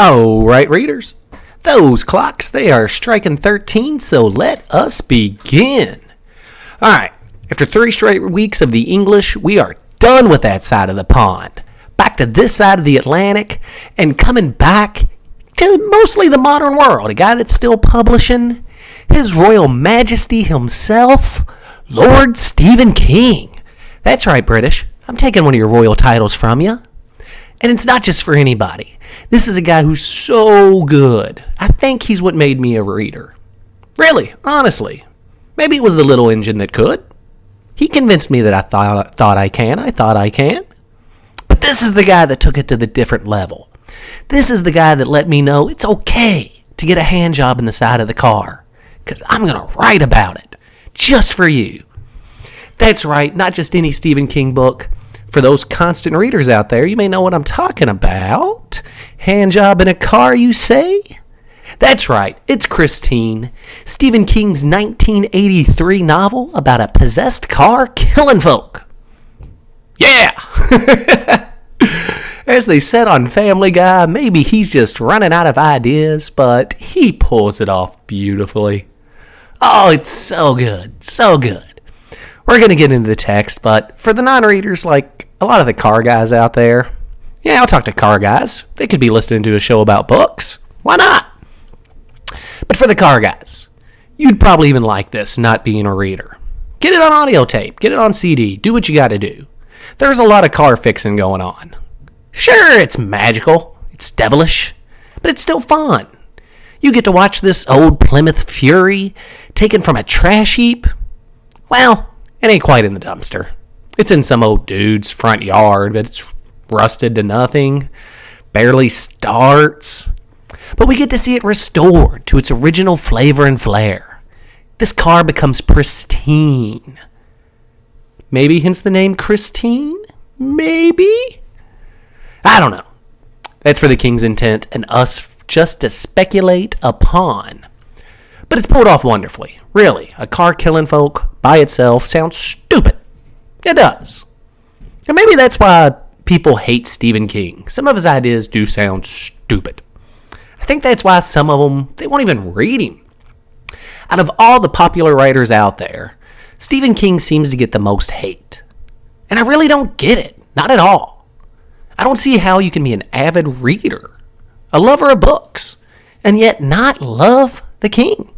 All right, readers. Those clocks, they are striking 13, so let us begin. All right, after 3 straight weeks of the English, we are done with that side of the pond. Back to this side of the Atlantic, and coming back to mostly the modern world. A guy that's still publishing, His Royal Majesty himself, Lord Stephen King. That's right, British. I'm taking one of your royal titles from you. And it's not just for anybody. This is a guy who's so good. I think he's what made me a reader. Really, honestly. Maybe it was the little engine that could. He convinced me that I thought I can. But this is the guy that took it to the different level. This is the guy that let me know it's okay to get a hand job in the side of the car. Because I'm going to write about it. Just for you. That's right, not just any Stephen King book. For those constant readers out there, you may know what I'm talking about. Hand job in a car, you say? That's right, it's Christine, Stephen King's 1983 novel about a possessed car killing folk. Yeah! As they said on Family Guy, maybe he's just running out of ideas, but he pulls it off beautifully. Oh, it's so good, so good. We're going to get into the text, but for the non-readers, like a lot of the car guys out there, yeah, I'll talk to car guys. They could be listening to a show about books. Why not? But for the car guys, you'd probably even like this, not being a reader. Get it on audio tape. Get it on CD. Do what you got to do. There's a lot of car fixing going on. Sure, it's magical. It's devilish. But it's still fun. You get to watch this old Plymouth Fury taken from a trash heap. Well, it ain't quite in the dumpster. It's in some old dude's front yard, but it's rusted to nothing. Barely starts. But we get to see it restored to its original flavor and flair. This car becomes pristine. Maybe hence the name Christine? Maybe? I don't know. That's for the King's intent and us just to speculate upon. But it's pulled off wonderfully. Really, a car killing folk by itself sounds stupid. It does. And maybe that's why people hate Stephen King. Some of his ideas do sound stupid. I think that's why some of them, they won't even read him. Out of all the popular writers out there, Stephen King seems to get the most hate. And I really don't get it. Not at all. I don't see how you can be an avid reader, a lover of books, and yet not love the King.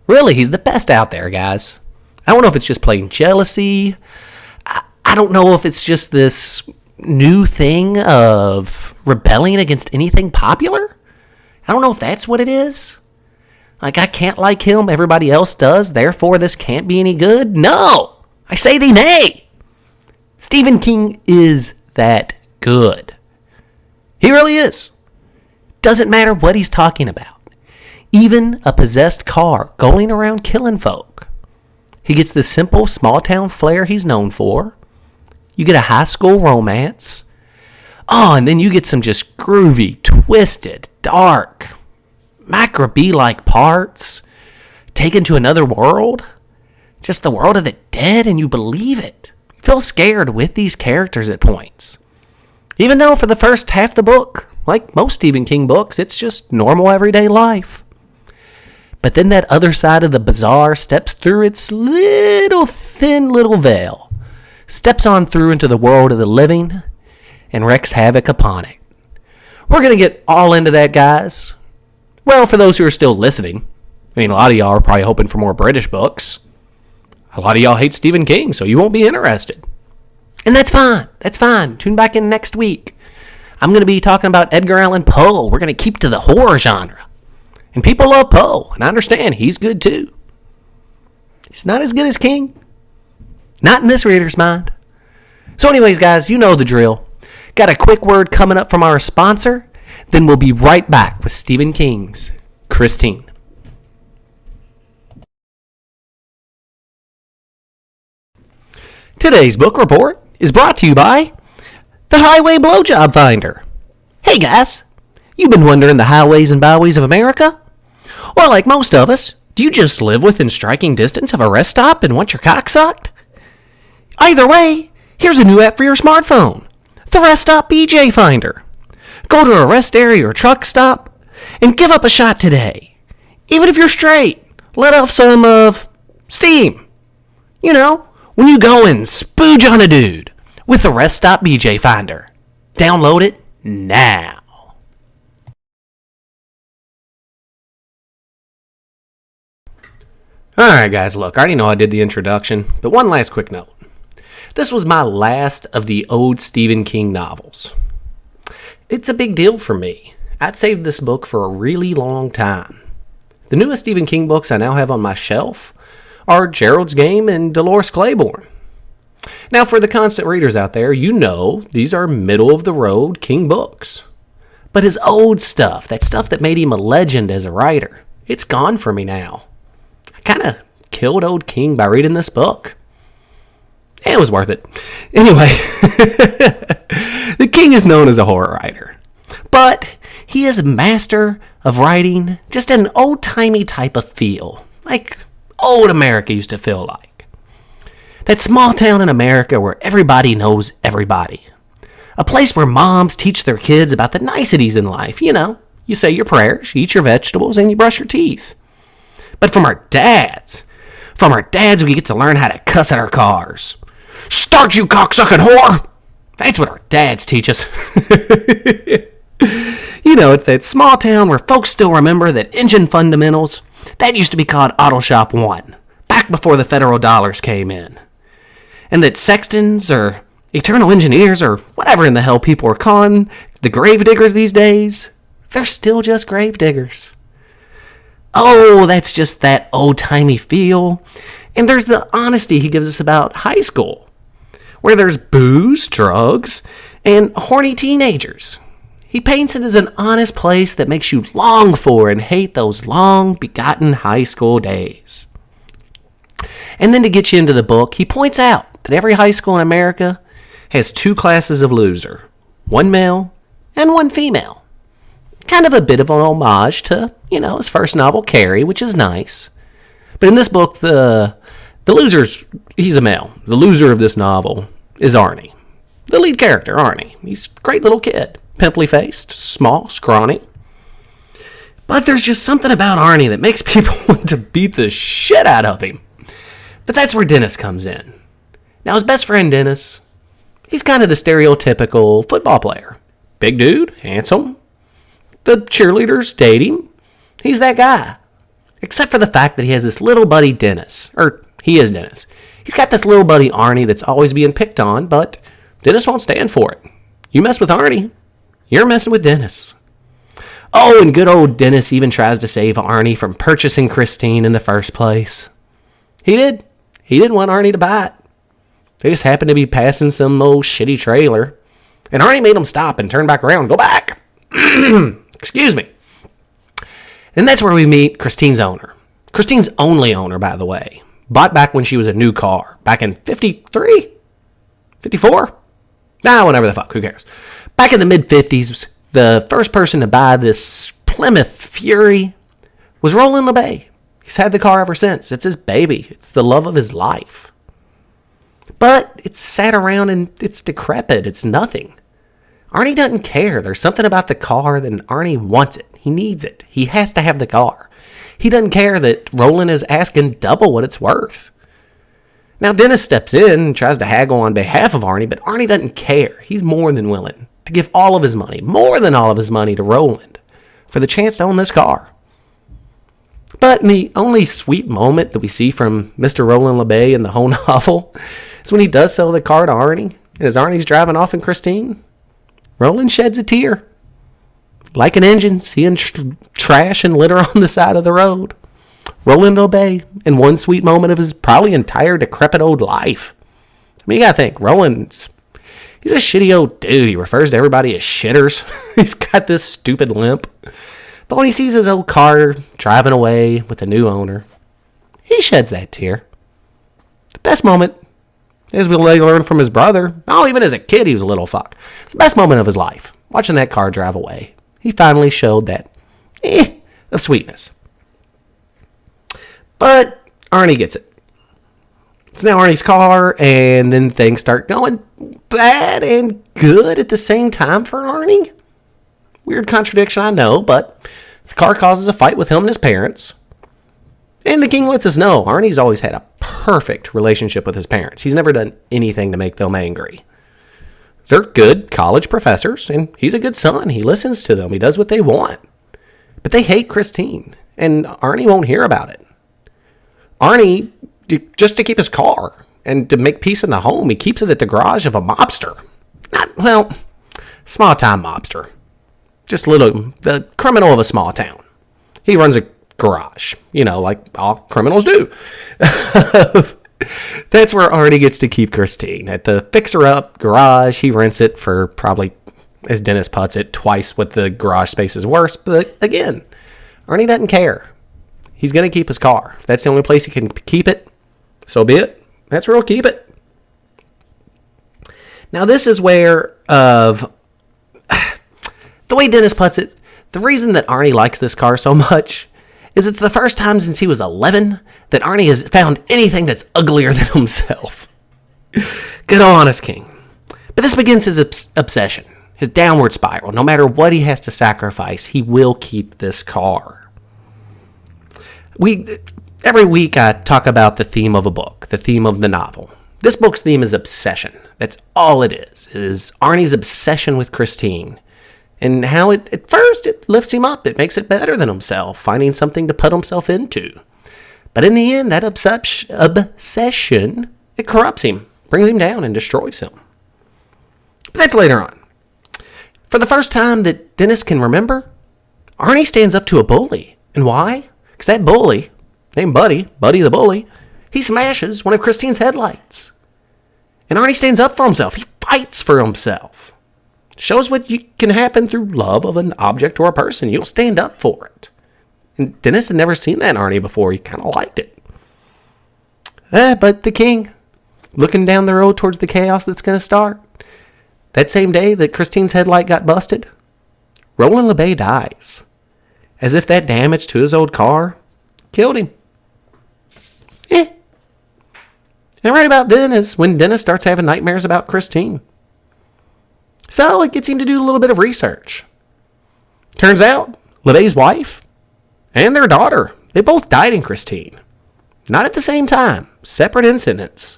Really, he's the best out there, guys. I don't know if it's just plain jealousy. I don't know if it's just this new thing of rebelling against anything popular. I don't know if that's what it is. Like, I can't like him, everybody else does, therefore this can't be any good. No! I say thee nay! Stephen King is that good. He really is. Doesn't matter what he's talking about. Even a possessed car going around killing folk. He gets the simple small-town flair he's known for. You get a high school romance. Oh, and then you get some just groovy, twisted, dark, Macrobee-like parts. Taken to another world. Just the world of the dead, and you believe it. You feel scared with these characters at points. Even though for the first half of the book, like most Stephen King books, it's just normal everyday life. But then that other side of the bazaar steps through its thin little veil, steps on through into the world of the living, and wreaks havoc upon it. We're going to get all into that, guys. Well, for those who are still listening, I mean, a lot of y'all are probably hoping for more British books. A lot of y'all hate Stephen King, so you won't be interested. And that's fine. That's fine. Tune back in next week. I'm going to be talking about Edgar Allan Poe. We're going to keep to the horror genre. And people love Poe, and I understand he's good too. He's not as good as King. Not in this reader's mind. So anyways, guys, you know the drill. Got a quick word coming up from our sponsor. Then we'll be right back with Stephen King's Christine. Today's book report is brought to you by the Highway Blowjob Finder. Hey guys, you've been wondering the highways and byways of America? Or like most of us, do you just live within striking distance of a rest stop and want your cock sucked? Either way, here's a new app for your smartphone, the Rest Stop BJ Finder. Go to a rest area or truck stop and give up a shot today. Even if you're straight, let off some steam. You know, when you go and spooge on a dude with the Rest Stop BJ Finder. Download it now. Alright guys, look, I already know I did the introduction, but one last quick note. This was my last of the old Stephen King novels. It's a big deal for me. I'd saved this book for a really long time. The newest Stephen King books I now have on my shelf are Gerald's Game and Dolores Claiborne. Now for the constant readers out there, you know these are middle-of-the-road King books. But his old stuff, that stuff that made him a legend as a writer, it's gone for me now. I kind of killed old King by reading this book. It was worth it. Anyway, the King is known as a horror writer, but he is a master of writing just an old-timey type of feel, like old America used to feel like. That small town in America where everybody knows everybody. A place where moms teach their kids about the niceties in life. You know, you say your prayers, you eat your vegetables, and you brush your teeth. But from our dads, we get to learn how to cuss at our cars. Start, you cocksucking whore! That's what our dads teach us. You know, it's that small town where folks still remember that engine fundamentals, that used to be called Auto Shop 1, back before the federal dollars came in. And that sextons or eternal engineers or whatever in the hell people are calling the grave diggers these days, they're still just grave diggers. Oh, that's just that old-timey feel. And there's the honesty he gives us about high school, where there's booze, drugs, and horny teenagers. He paints it as an honest place that makes you long for and hate those long-begotten high school days. And then to get you into the book, he points out that every high school in America has two classes of loser, one male and one female. Kind of a bit of an homage to, you know, his first novel, Carrie, which is nice. But in this book, the loser's, he's a male. The loser of this novel is Arnie. The lead character, Arnie. He's a great little kid. Pimply faced, small, scrawny. But there's just something about Arnie that makes people want to beat the shit out of him. But that's where Dennis comes in. Now his best friend Dennis, he's kind of the stereotypical football player. Big dude, handsome. The cheerleaders date him. He's that guy. Except for the fact that he has this little buddy Dennis. Or, he is Dennis. He's got this little buddy Arnie that's always being picked on, but Dennis won't stand for it. You mess with Arnie, you're messing with Dennis. Oh, and good old Dennis even tries to save Arnie from purchasing Christine in the first place. He did. He didn't want Arnie to buy it. They just happened to be passing some old shitty trailer. And Arnie made him stop and turn back around and go back. Excuse me. And that's where we meet Christine's owner. Christine's only owner, by the way. Bought back when she was a new car. Back in 53? 54? Nah, whatever the fuck. Who cares? Back in the mid-50s, the first person to buy this Plymouth Fury was Roland LeBay. He's had the car ever since. It's his baby. It's the love of his life. But it's sat around and it's decrepit. It's nothing. Arnie doesn't care. There's something about the car that Arnie wants it. He needs it. He has to have the car. He doesn't care that Roland is asking double what it's worth. Now Dennis steps in and tries to haggle on behalf of Arnie, but Arnie doesn't care. He's more than willing to give all of his money, more than all of his money to Roland for the chance to own this car. But the only sweet moment that we see from Mr. Roland LeBay in the whole novel is when he does sell the car to Arnie, and as Arnie's driving off in Christine, Roland sheds a tear. Like an engine, seeing trash and litter on the side of the road. Roland LeBay, in one sweet moment of his probably entire decrepit old life. I mean, you gotta think, he's a shitty old dude. He refers to everybody as shitters. He's got this stupid limp. But when he sees his old car driving away with the new owner, he sheds that tear. The best moment, as we learn from his brother, even as a kid he was a little fuck. It's the best moment of his life, watching that car drive away. He finally showed that of sweetness. But Arnie gets it. It's now Arnie's car, and then things start going bad and good at the same time for Arnie. Weird contradiction, I know, but the car causes a fight with him and his parents. And the king lets us know Arnie's always had a perfect relationship with his parents. He's never done anything to make them angry. They're good college professors, and he's a good son. He listens to them. He does what they want. But they hate Christine, and Arnie won't hear about it. Arnie, just to keep his car and to make peace in the home, he keeps it at the garage of a mobster. Small-time mobster. Just the criminal of a small town. He runs a garage, like all criminals do. That's where Arnie gets to keep Christine. At the fixer-up garage, he rents it for probably, as Dennis puts it, twice what the garage space is worth. But again, Arnie doesn't care. He's going to keep his car. If that's the only place he can keep it, so be it. That's where he'll keep it. Now, this is where, the way Dennis puts it, the reason that Arnie likes this car so much is it's the first time since he was 11 that Arnie has found anything that's uglier than himself. Good honest king. But this begins his obsession, his downward spiral. No matter what he has to sacrifice, he will keep this car. Every week I talk about the theme of a book, the theme of the novel. This book's theme is obsession. That's all it is Arnie's obsession with Christine. And how at first it lifts him up. It makes it better than himself, finding something to put himself into. But in the end, that obsession, it corrupts him, brings him down, and destroys him. But that's later on. For the first time that Dennis can remember, Arnie stands up to a bully. And why? Because that bully, named Buddy the bully, he smashes one of Christine's headlights. And Arnie stands up for himself. He fights for himself. Shows what can happen through love of an object or a person. You'll stand up for it. And Dennis had never seen that in Arnie before. He kind of liked it. But the king, looking down the road towards the chaos that's going to start, that same day that Christine's headlight got busted, Roland LeBay dies. As if that damage to his old car killed him. And right about then is when Dennis starts having nightmares about Christine. So it gets him to do a little bit of research. Turns out, LeBay's wife and their daughter, they both died in Christine. Not at the same time. Separate incidents.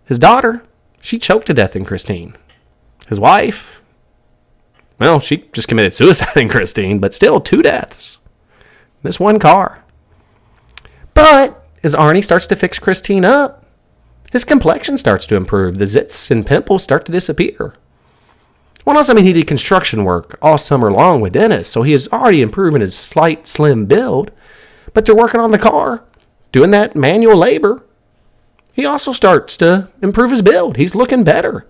His daughter, she choked to death in Christine. His wife, well, she just committed suicide in Christine, but still 2 deaths. This one car. But as Arnie starts to fix Christine up, his complexion starts to improve. The zits and pimples start to disappear. Well, also, he did construction work all summer long with Dennis, so he has already improved his slight, slim build. But they're working on the car, doing that manual labor. He also starts to improve his build. He's looking better.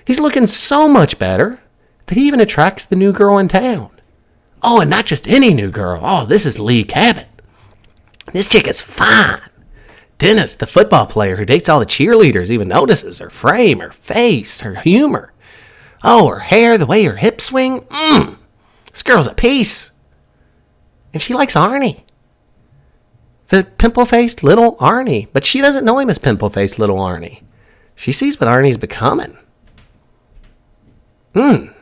He's looking so much better that he even attracts the new girl in town. Oh, and not just any new girl. Oh, this is Lee Cabot. This chick is fine. Dennis, the football player who dates all the cheerleaders, even notices her frame, her face, her humor. Oh, her hair, the way her hips swing. This girl's a piece. And she likes Arnie. The pimple-faced little Arnie. But she doesn't know him as pimple-faced little Arnie. She sees what Arnie's becoming. And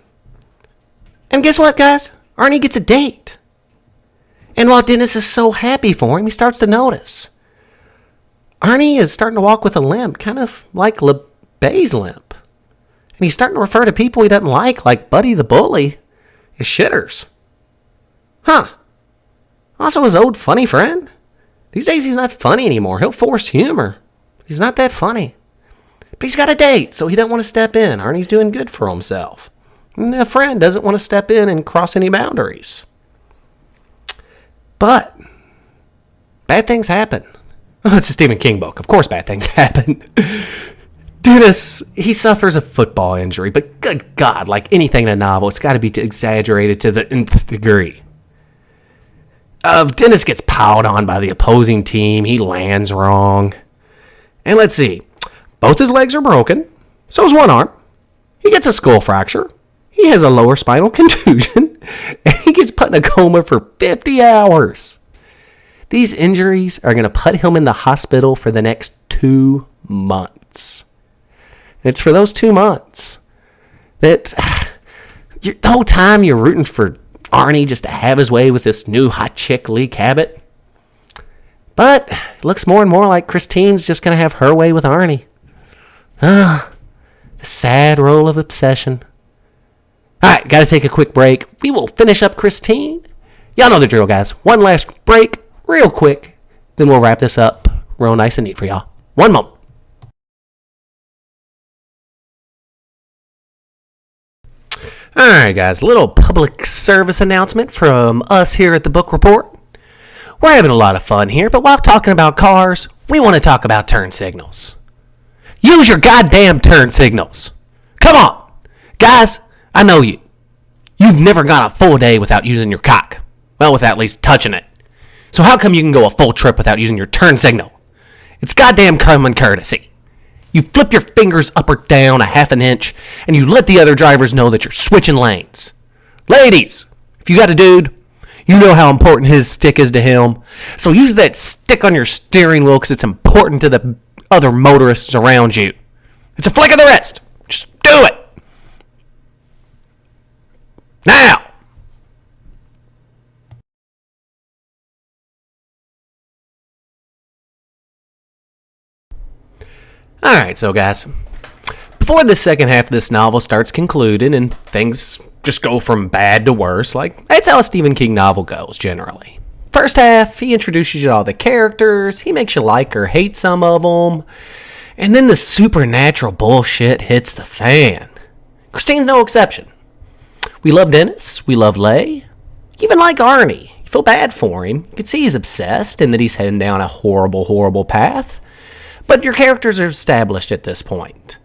guess what, guys? Arnie gets a date. And while Dennis is so happy for him, he starts to notice. Arnie is starting to walk with a limp, kind of like LeBay's limp. And he's starting to refer to people he doesn't like Buddy the bully, as shitters. Also his old funny friend. These days he's not funny anymore. He'll force humor. He's not that funny. But he's got a date, so he doesn't want to step in. Arnie's doing good for himself. And a friend doesn't want to step in and cross any boundaries. But bad things happen. Oh, it's a Stephen King book. Of course bad things happen. Dennis, he suffers a football injury, but good God, like anything in a novel, it's got to be exaggerated to the nth degree. Dennis gets piled on by the opposing team. He lands wrong. And let's see. Both his legs are broken. So is one arm. He gets a skull fracture. He has a lower spinal contusion. And he gets put in a coma for 50 hours. These injuries are going to put him in the hospital for the next 2 months. It's for those 2 months that The whole time you're rooting for Arnie just to have his way with this new hot chick, Lee Cabot. But it looks more and more like Christine's just going to have her way with Arnie. The sad role of obsession. Alright, gotta take a quick break. We will finish up Christine. Y'all know the drill, guys. One last break, real quick. Then we'll wrap this up real nice and neat for y'all. One moment. Alright, guys. A little public service announcement from us here at the Book Report. We're having a lot of fun here, but while talking about cars, we want to talk about turn signals. Use your goddamn turn signals. Come on. Guys, I know you. You've never gone a full day without using your cock. Well, without at least touching it. So how come you can go a full trip without using your turn signal? It's goddamn common courtesy. You flip your fingers up or down a half an inch, and you let the other drivers know that you're switching lanes. Ladies, if you got a dude, you know how important his stick is to him. So use that stick on your steering wheel because it's important to the other motorists around you. It's a flick of the wrist. Just do it. Now! Alright, so guys, before the second half of this novel starts concluding and things just go from bad to worse, like, that's how a Stephen King novel goes, generally. First half, he introduces you to all the characters, he makes you like or hate some of them, and then the supernatural bullshit hits the fan. Christine's no exception. We love Dennis, we love Leigh, even like Arnie. You feel bad for him. You can see he's obsessed and that he's heading down a horrible, horrible path. But your characters are established at this point.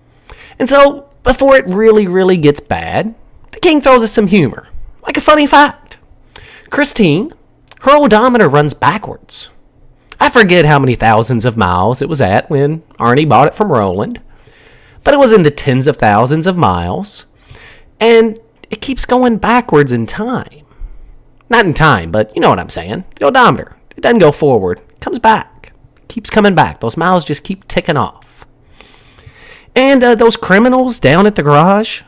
And so, before it really, really gets bad, the king throws us some humor. Like a funny fact. Christine, her odometer runs backwards. I forget how many thousands of miles it was at when Arnie bought it from Roland. But it was in the tens of thousands of miles. And it keeps going backwards in time. Not in time, but you know what I'm saying. The odometer. It doesn't go forward. It comes back. Keeps coming back. Those miles just keep ticking off. And those criminals down at the garage,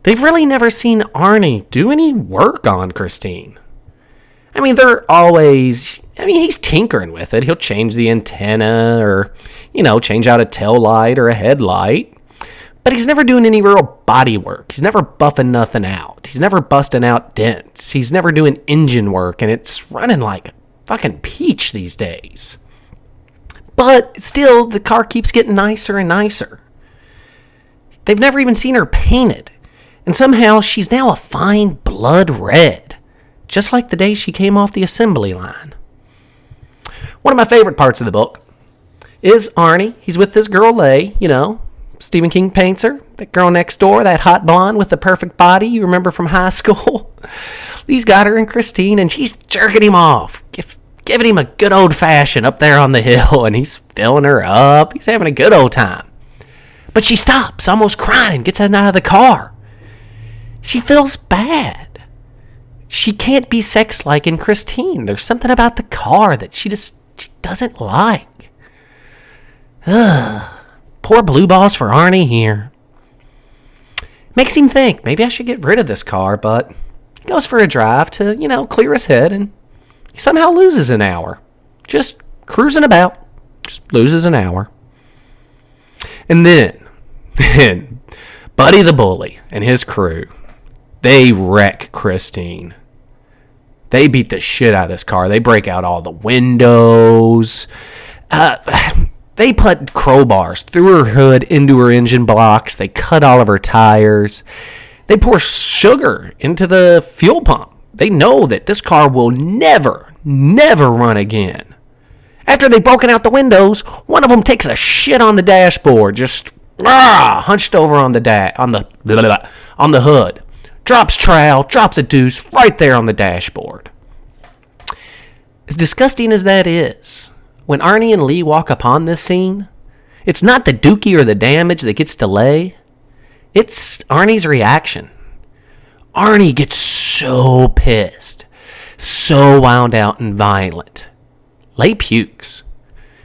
they've really never seen Arnie do any work on Christine. I mean, he's tinkering with it. He'll change the antenna or, change out a tail light or a headlight. But he's never doing any real body work. He's never buffing nothing out. He's never busting out dents. He's never doing engine work, and it's running like a fucking peach these days. But still, the car keeps getting nicer and nicer. They've never even seen her painted. And somehow she's now a fine blood red. Just like the day she came off the assembly line. One of my favorite parts of the book is Arnie. He's with this girl, Leigh, Stephen King paints her. That girl next door, that hot blonde with the perfect body you remember from high school. He's got her and Christine, and she's jerking him off. Giving him a good old-fashioned up there on the hill, and he's filling her up. He's having a good old time. But she stops, almost crying, and gets out of the car. She feels bad. She can't be sex-like in Christine. There's something about the car that she doesn't like. Ugh. Poor blue balls for Arnie here. Makes him think, maybe I should get rid of this car, but he goes for a drive to, clear his head, and he somehow loses an hour. Just cruising about. Just loses an hour. And then, Buddy the Bully and his crew, they wreck Christine. They beat the shit out of this car. They break out all the windows. They put crowbars through her hood into her engine blocks. They cut all of her tires. They pour sugar into the fuel pump. They know that this car will never run again. After they've broken out the windows, one of them takes a shit on the dashboard, just hunched over on the hood. Drops trowel, drops a deuce right there on the dashboard. As disgusting as that is, when Arnie and Lee walk upon this scene, it's not the dookie or the damage that gets to Leigh. It's Arnie's reaction. Arnie gets so pissed, so wound out and violent. Leigh pukes.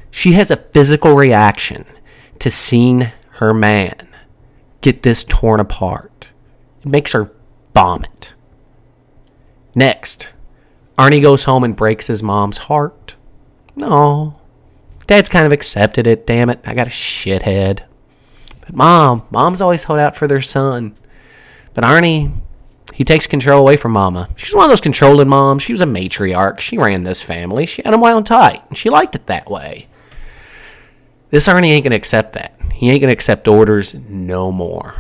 She has a physical reaction to seeing her man get this torn apart. It makes her vomit. Next, Arnie goes home and breaks his mom's heart. No. Dad's kind of accepted it. Damn it, I got a shithead. But Mom's always held out for their son. But Arnie, he takes control away from Mama. She's one of those controlling moms. She was a matriarch. She ran this family. She had them wound tight, and she liked it that way. This Arnie ain't going to accept that. He ain't going to accept orders no more.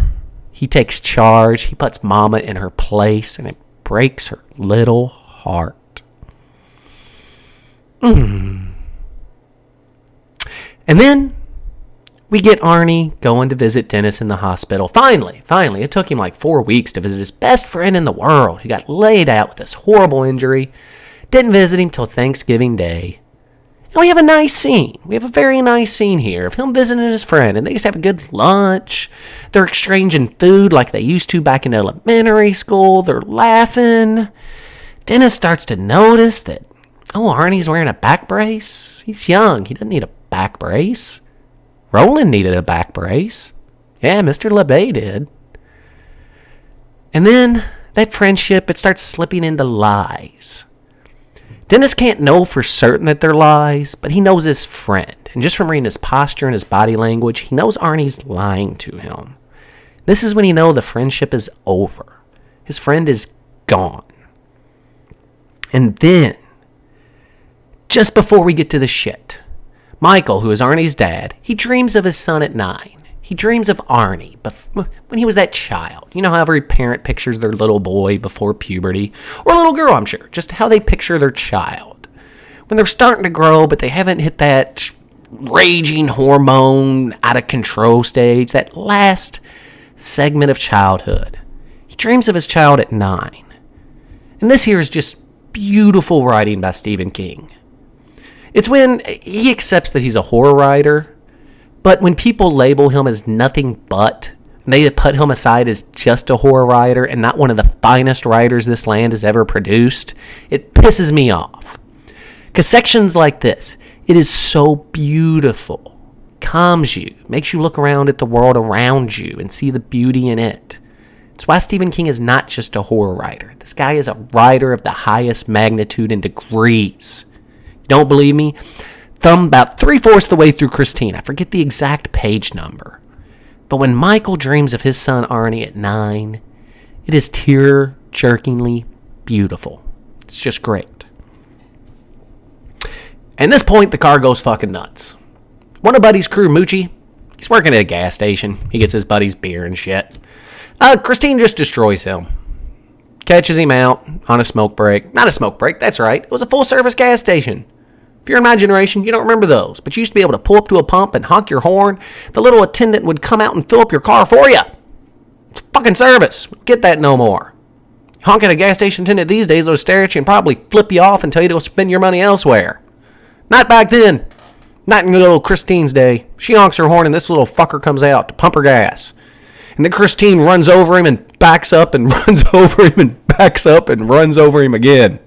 He takes charge. He puts Mama in her place, and it breaks her little heart. And then we get Arnie going to visit Dennis in the hospital. Finally, it took him like 4 weeks to visit his best friend in the world. He got laid out with this horrible injury. Didn't visit him till Thanksgiving Day. And we have a nice scene. We have a very nice scene here of him visiting his friend, and they just have a good lunch. They're exchanging food like they used to back in elementary school. They're laughing. Dennis starts to notice that, Arnie's wearing a back brace. He's young. He doesn't need a back brace. Roland needed a back brace. Yeah, Mr. LeBay did. And then that friendship, it starts slipping into lies. Dennis can't know for certain that they're lies, but he knows his friend. And just from reading his posture and his body language, he knows Arnie's lying to him. This is when he knows the friendship is over. His friend is gone. And then, just before we get to the shit, Michael, who is Arnie's dad, he dreams of his son at 9. He dreams of Arnie when he was that child. You know how every parent pictures their little boy before puberty, or a little girl, I'm sure, just how they picture their child. When they're starting to grow, but they haven't hit that raging hormone out of control stage, that last segment of childhood. He dreams of his child at 9. And this here is just beautiful writing by Stephen King. It's when he accepts that he's a horror writer, but when people label him as nothing but, and they put him aside as just a horror writer and not one of the finest writers this land has ever produced, it pisses me off. Because sections like this, it is so beautiful, calms you, makes you look around at the world around you and see the beauty in it. It's why Stephen King is not just a horror writer. This guy is a writer of the highest magnitude and degrees. Don't believe me? Thumb about 3/4 the way through Christine. I forget the exact page number. But when Michael dreams of his son Arnie at 9, it is tear-jerkingly beautiful. It's just great. At this point, the car goes fucking nuts. One of Buddy's crew, Moochie, he's working at a gas station. He gets his buddy's beer and shit. Christine just destroys him. Catches him out on a smoke break. Not a smoke break, that's right. It was a full-service gas station. If you're in my generation, you don't remember those. But you used to be able to pull up to a pump and honk your horn. The little attendant would come out and fill up your car for you. It's fucking service. We don't get that no more. Honk at a gas station attendant these days, they'll stare at you and probably flip you off and tell you to go spend your money elsewhere. Not back then. Not in little Christine's day. She honks her horn and this little fucker comes out to pump her gas. And then Christine runs over him and backs up and runs over him and backs up and runs over him again.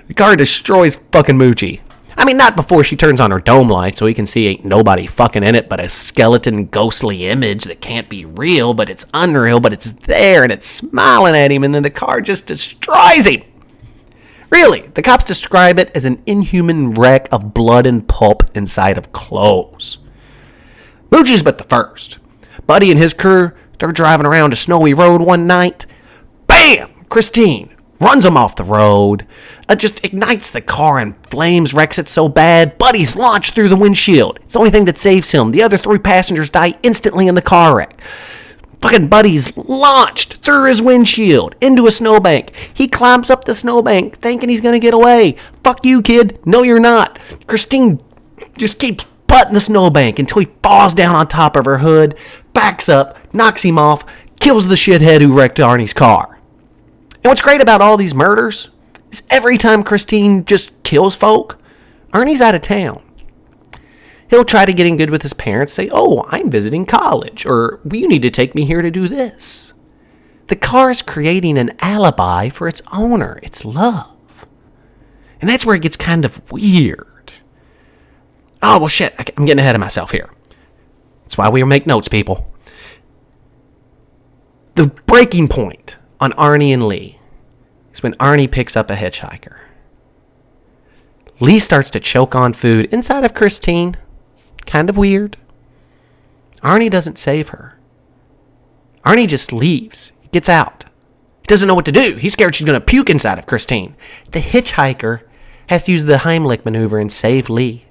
The car destroys fucking Moochie. I mean, not before she turns on her dome light so he can see ain't nobody fucking in it but a skeleton ghostly image that can't be real, but it's unreal, but it's there and it's smiling at him, and then the car just destroys him. Really, the cops describe it as an inhuman wreck of blood and pulp inside of clothes. Moochie's but the first. Buddy and his crew, they're driving around a snowy road one night. Bam! Christine runs him off the road. Just ignites the car and flames, wrecks it so bad, Buddy's launched through the windshield. It's the only thing that saves him. The other 3 passengers die instantly in the car wreck. Fucking Buddy's launched through his windshield into a snowbank. He climbs up the snowbank thinking he's going to get away. Fuck you, kid. No, you're not. Christine just keeps butting the snowbank until he falls down on top of her hood, backs up, knocks him off, kills the shithead who wrecked Arnie's car. And what's great about all these murders is every time Christine just kills folk, Arnie's out of town. He'll try to get in good with his parents, say, "Oh, I'm visiting college," or "You need to take me here to do this." The car is creating an alibi for its owner, its love. And that's where it gets kind of weird. Oh, well, shit, I'm getting ahead of myself here. That's why we make notes, people. The breaking point on Arnie and Lee is when Arnie picks up a hitchhiker. Lee starts to choke on food inside of Christine. Kind of weird. Arnie doesn't save her. Arnie just leaves. He gets out. He doesn't know what to do. He's scared she's going to puke inside of Christine. The hitchhiker has to use the Heimlich maneuver and save Lee.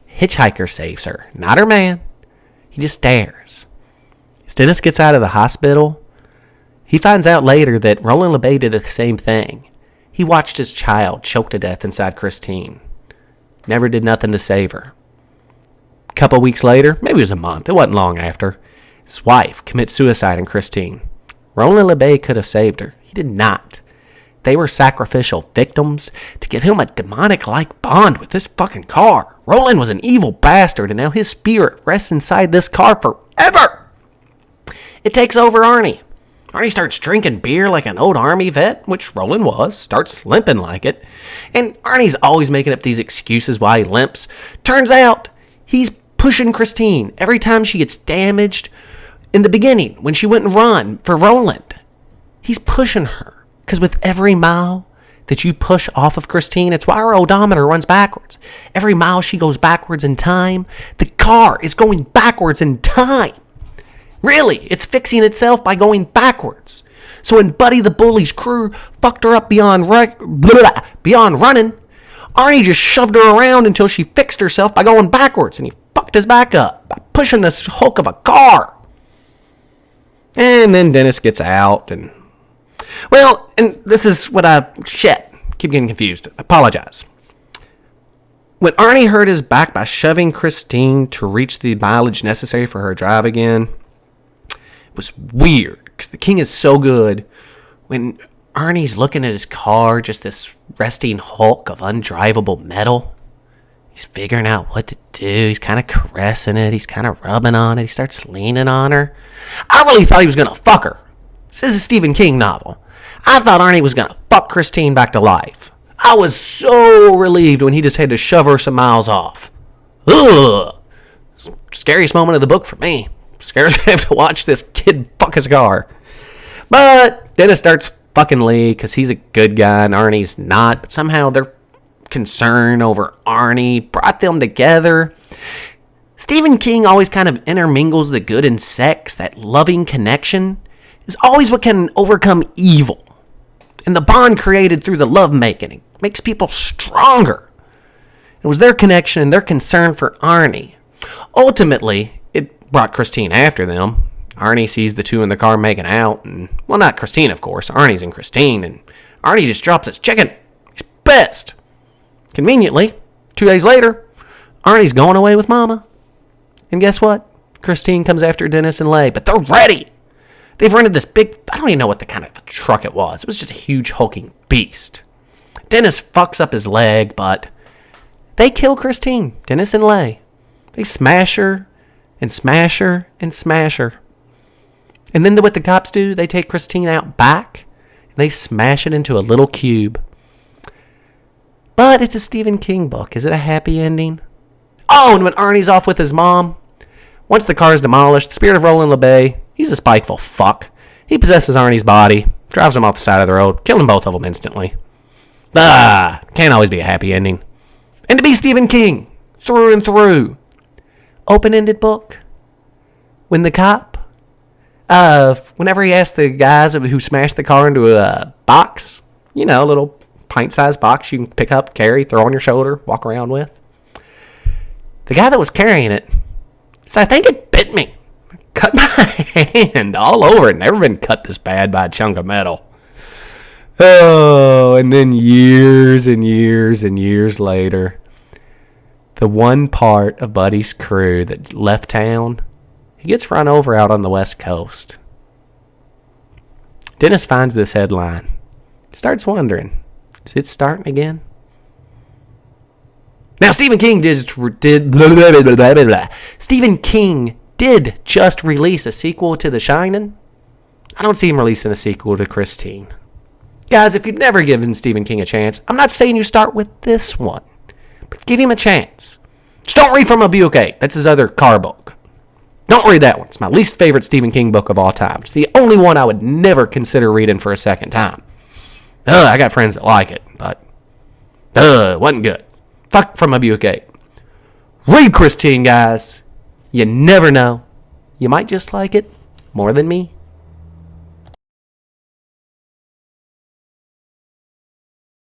Hitchhiker saves her, not her man. He just stares. As Dennis gets out of the hospital, he finds out later that Roland LeBay did the same thing. He watched his child choke to death inside Christine. Never did nothing to save her. A couple weeks later, maybe it was a month, it wasn't long after, his wife commits suicide in Christine. Roland LeBay could have saved her. He did not. They were sacrificial victims to give him a demonic-like bond with this fucking car. Roland was an evil bastard, and now his spirit rests inside this car forever. It takes over Arnie. Arnie starts drinking beer like an old army vet, which Roland was, starts limping like it. And Arnie's always making up these excuses why he limps. Turns out, he's pushing Christine every time she gets damaged. In the beginning, when she wouldn't run for Roland, he's pushing her. Because with every mile that you push off of Christine, it's why her odometer runs backwards. Every mile she goes backwards in time, the car is going backwards in time. Really, it's fixing itself by going backwards. So when Buddy the Bully's crew fucked her up beyond running, Arnie just shoved her around until she fixed herself by going backwards, and he fucked his back up by pushing this hulk of a car. And then Dennis gets out, and this is what keep getting confused. I apologize. When Arnie hurt his back by shoving Christine to reach the mileage necessary for her drive again, it was weird, because the King is so good. When Arnie's looking at his car, just this resting hulk of undrivable metal, he's figuring out what to do. He's kind of caressing it. He's kind of rubbing on it. He starts leaning on her. I really thought he was going to fuck her. This is a Stephen King novel. I thought Arnie was going to fuck Christine back to life. I was so relieved when he just had to shove her some miles off. Ugh. Scariest moment of the book for me. Scared to have to watch this kid fuck his car. But Dennis starts fucking Lee because he's a good guy and Arnie's not. But somehow their concern over Arnie brought them together. Stephen King always kind of intermingles the good and sex. That loving connection is always what can overcome evil. And the bond created through the lovemaking, it makes people stronger. It was their connection and their concern for Arnie. Ultimately, it brought Christine after them. Arnie sees the two in the car making out, and, well, not Christine, of course. Arnie's and Christine, and Arnie just drops his chicken. He's pissed. Conveniently, 2 days later, Arnie's going away with Mama. And guess what? Christine comes after Dennis and Leigh, but they're ready. They've rented this big, I don't even know what the kind of truck it was. It was just a huge hulking beast. Dennis fucks up his leg, but they kill Christine, Dennis and Leigh. They smash her and smash her and smash her. And then what the cops do, they take Christine out back and they smash it into a little cube. But it's a Stephen King book. Is it a happy ending? Oh, and when Arnie's off with his mom, once the car is demolished, the spirit of Roland LeBay, he's a spiteful fuck. He possesses Arnie's body, drives him off the side of the road, killing both of them instantly. Can't always be a happy ending. And to be Stephen King, through and through. Open-ended book. When the cop, whenever he asked the guys who smashed the car into a box, a little pint-sized box you can pick up, carry, throw on your shoulder, walk around with. The guy that was carrying it said, I think it bit me. Cut my hand all over it. Never been cut this bad by a chunk of metal. Oh, and then years and years and years later, the one part of Buddy's crew that left town, he gets run over out on the West Coast. Dennis finds this headline. Starts wondering, is it starting again? Now, Stephen King Stephen King did just release a sequel to The Shining. I don't see him releasing a sequel to Christine. Guys, if you've never given Stephen King a chance, I'm not saying you start with this one, but give him a chance. Just don't read from a Buick 8. That's his other car book. Don't read that one. It's my least favorite Stephen King book of all time. It's the only one I would never consider reading for a second time. I got friends that like it, but it wasn't good. Fuck from a Buick 8. Read Christine, guys. You never know. You might just like it more than me.